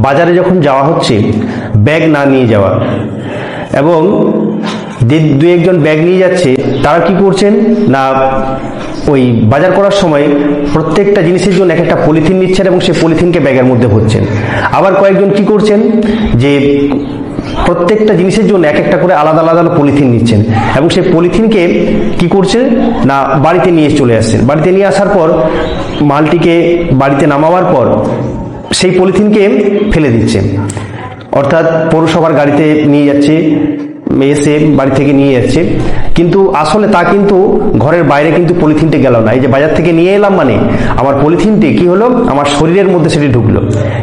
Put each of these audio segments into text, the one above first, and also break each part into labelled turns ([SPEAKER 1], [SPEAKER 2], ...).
[SPEAKER 1] বাজারে যখন যাওয়া হচ্ছে ব্যাগ না নিয়ে যাওয়া, এবং দু একজন ব্যাগ নিয়ে যাচ্ছে, তারা কি করছেন না ওই বাজার করার সময় প্রত্যেকটা জিনিসের জন্য এক একটা পলিথিন নিচ্ছেন এবং সেই পলিথিনকে ব্যাগের মধ্যে ভরছেন। আবার কয়েকজন কি করছেন যে প্রত্যেকটা জিনিসের জন্য এক একটা করে আলাদা আলাদা পলিথিন নিচ্ছেন এবং সেই পলিথিনকে কি করছেন না বাড়িতে নিয়ে চলে আসছেন। বাড়িতে নিয়ে আসার পর মালটিকে বাড়িতে নামাবার পর সেই পলিথিনকে ফেলে দিচ্ছেন, অর্থাৎ পৌরসভার গাড়িতে নিয়ে যাচ্ছে, এসে বাড়ি থেকে নিয়ে যাচ্ছে, কিন্তু আসলে তা কিন্তু ঘরের বাইরে কিন্তু পলিথিনটি গেল না। এই যে বাজার থেকে নিয়ে এলাম মানে আমার পলিথিনটি কি হলো, আমার শরীরের মধ্যে সেটি ঢুকলো।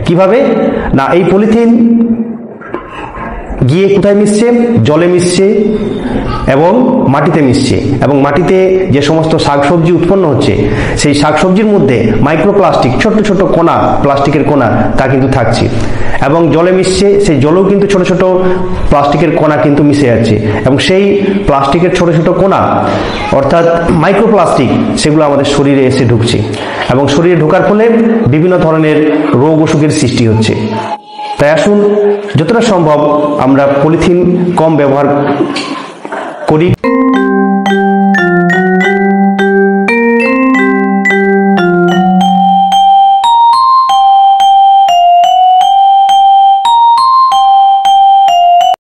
[SPEAKER 1] কিভাবে না, এই পলিথিন গিয়ে কোথায় মিশছে, জলে মিশছে এবং মাটিতে মিশছে, এবং মাটিতে যে সমস্ত শাকসবজি উৎপন্ন হচ্ছে সেই শাকসবজির মধ্যে মাইক্রোপ্লাস্টিক, ছোট ছোট কণা, প্লাস্টিকের কণা তা কিন্তু থাকছে, এবং জলে মিশছে, সেই জলেও কিন্তু ছোট ছোট প্লাস্টিকের কণা কিন্তু মিশে যাচ্ছে, এবং সেই প্লাস্টিকের ছোট ছোট কণা অর্থাৎ মাইক্রোপ্লাস্টিক সেগুলো আমাদের শরীরে এসে ঢুকছে, এবং শরীরে ঢোকার ফলে বিভিন্ন ধরনের রোগ অসুখের সৃষ্টি হচ্ছে। তাই আসুন যতটা সম্ভব আমরা পলিথিন কম ব্যবহার করি।